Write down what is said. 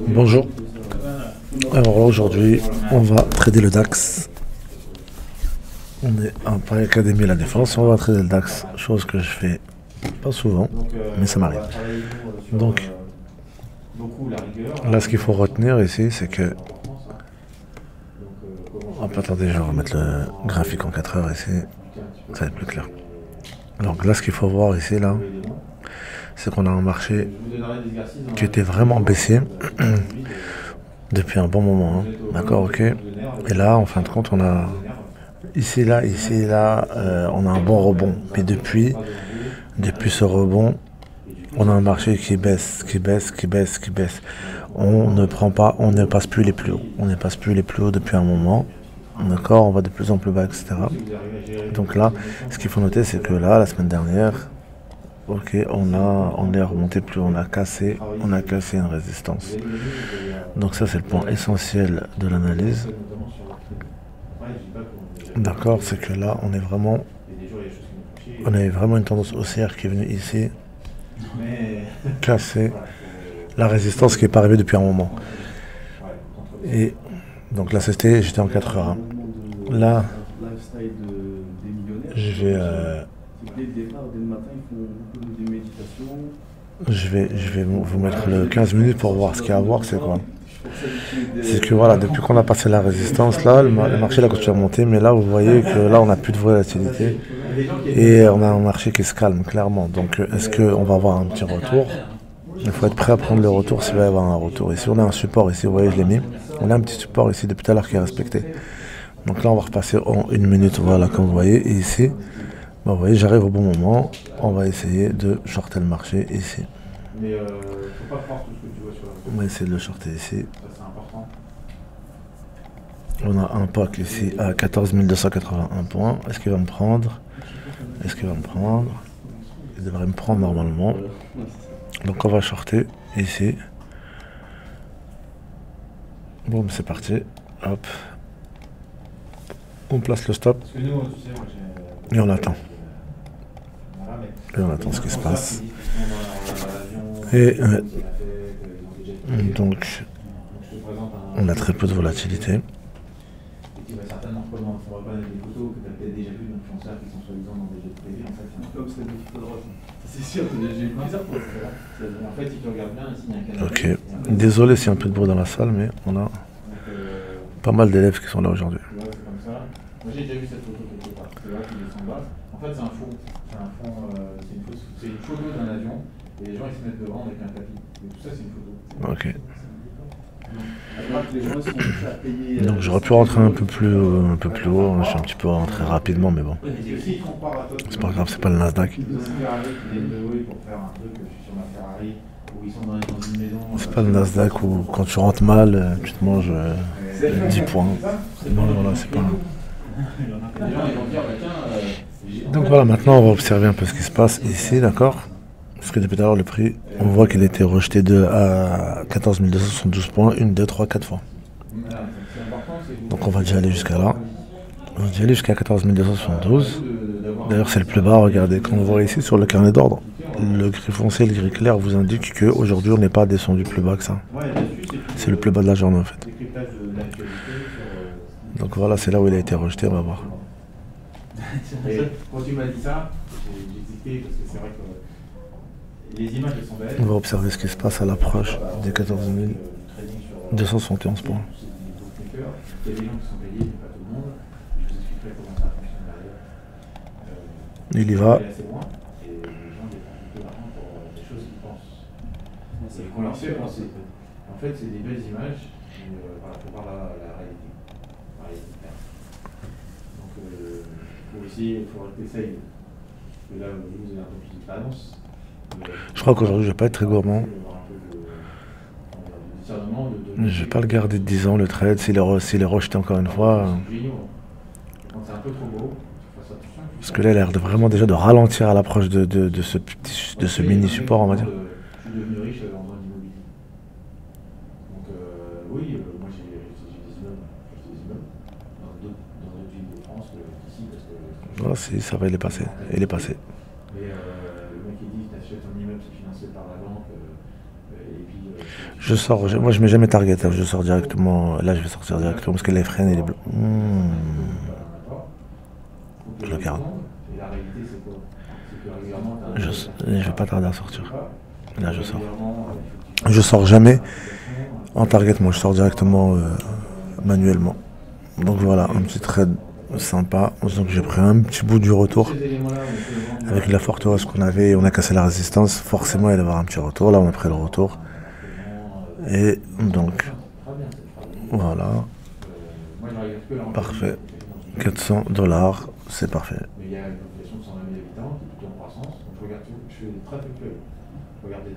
Bonjour. Alors là aujourd'hui on va trader le DAX. On est en Paris Académie La Défense, on va trader le DAX, chose que je fais pas souvent, mais ça m'arrive. Donc là ce qu'il faut retenir ici c'est que... Hop, attendez, je vais remettre le graphique en 4 heures ici, ça va être plus clair. Donc là ce qu'il faut voir ici là, c'est qu'on a un marché qui était vraiment baissier depuis un bon moment, hein. D'accord, ok. Et là, en fin de compte, on a ici, là, on a un bon rebond. Mais depuis ce rebond, on a un marché qui baisse. On ne passe plus les plus hauts. On ne passe plus les plus hauts depuis un moment. D'accord, on va de plus en plus bas, etc. Donc là, ce qu'il faut noter, c'est que là, la semaine dernière, ok, on est remonté plus, on a cassé une résistance. Donc ça c'est le point essentiel de l'analyse. D'accord, c'est que là on avait vraiment une tendance haussière qui est venue ici casser la résistance qui n'est pas arrivée depuis un moment. Et donc là j'étais en 4 heures. Hein. Là je vais vous mettre le 15 minutes pour voir ce qu'il y a à voir, c'est quoi. C'est que voilà, depuis qu'on a passé la résistance, là, le marché a continué à monter, mais là, vous voyez que là, on n'a plus de volatilité et on a un marché qui se calme, clairement. Donc, est-ce qu'on va avoir un petit retour? Il faut être prêt à prendre le retour s'il va y avoir un retour. Ici, on a un support, ici, vous voyez, je l'ai mis. On a un petit support ici depuis tout à l'heure qui est respecté. Donc là, on va repasser en 1 minute, voilà, comme vous voyez. Et ici, bah, vous voyez, j'arrive au bon moment. On va essayer de shorter le marché ici. On va essayer de le shorter ici. On a un pack ici à 14 281 points. Est-ce qu'il va me prendre? Il devrait me prendre normalement. Donc on va shorter ici. Bon, c'est parti. Hop. On place le stop. Et on attend. Ce qui se passe. Et donc, on a très peu de volatilité. Ok. Désolé s'il y a un peu de bruit dans la salle, mais on a pas mal d'élèves qui sont là aujourd'hui. Moi j'ai déjà vu cette photo quelque part, c'est là qu'il descend bas. En fait c'est un fond, c'est une photo d'un avion et les gens ils se mettent devant avec un tapis. Et tout ça c'est une photo. Ok. Donc j'aurais pu rentrer un peu plus haut, je suis un petit peu rentré rapidement mais bon. C'est pas grave, c'est pas le Nasdaq. C'est pas le Nasdaq où quand tu rentres mal, tu te manges 10 points. Non, voilà, c'est pas... Donc voilà, maintenant on va observer un peu ce qui se passe ici, d'accord? Parce que depuis tout à l'heure le prix, on voit qu'il a été rejeté à 14 272 points, 1, 2, 3, 4 fois. Donc on va déjà aller jusqu'à là. On va déjà aller jusqu'à 14 272. D'ailleurs c'est le plus bas, regardez, quand on voit ici sur le carnet d'ordre, le gris foncé et le gris clair vous indiquent qu'aujourd'hui on n'est pas descendu plus bas que ça. C'est le plus bas de la journée en fait. Donc voilà, c'est là où il a été rejeté, on va voir. Quand tu m'as dit ça, j'ai hésité parce que c'est vrai que les images elles sont belles. On va observer ce qui se passe à l'approche des 14 271 points. Il y a des gens qui sont payés, pas tout le monde. Je vous expliquerai comment ça fonctionne derrière. Il y va. Et les gens dépensent beaucoup d'argent pour des choses qu'ils pensent. Et qu'on leur fait penser. En fait, c'est des belles images, mais il faut voir la réalité. Donc, il faut essayer, il faut que tu essayes. Parce que là, vous avez un peu plus d'expérience. Je crois qu'aujourd'hui, je vais pas être très gourmand. Je vais pas le garder de 10 ans, le trade. S'il est rejeté encore une fois. Parce que là, il a l'air vraiment déjà de ralentir à l'approche de ce mini support, on va dire. Je suis devenu riche en droit d'immobilier. Donc, oui, moi j'ai des immeubles. Dans d'autres villes de France qu'ici. Voilà, si, ça va, il est passé. Mais le mec qui dit que tu achètes un immeuble, c'est financé par la banque. Je sors, moi je mets jamais target, hein, je sors directement. Là je vais sortir directement parce que les freins il est bleu. Je le garde. Je vais pas tarder à sortir. Là je sors. Je sors jamais en target, moi je sors directement manuellement. Donc voilà, un petit trade sympa. Donc j'ai pris un petit bout du retour. Avec la forteresse qu'on avait, on a cassé la résistance. Forcément il va y avoir un petit retour. Là on a pris le retour. Et donc voilà. Parfait. 400 $, c'est parfait. Mais il y a une population de 120 000 habitants qui est plutôt en croissance. Donc je regarde tout, je fais des très peu. Regardez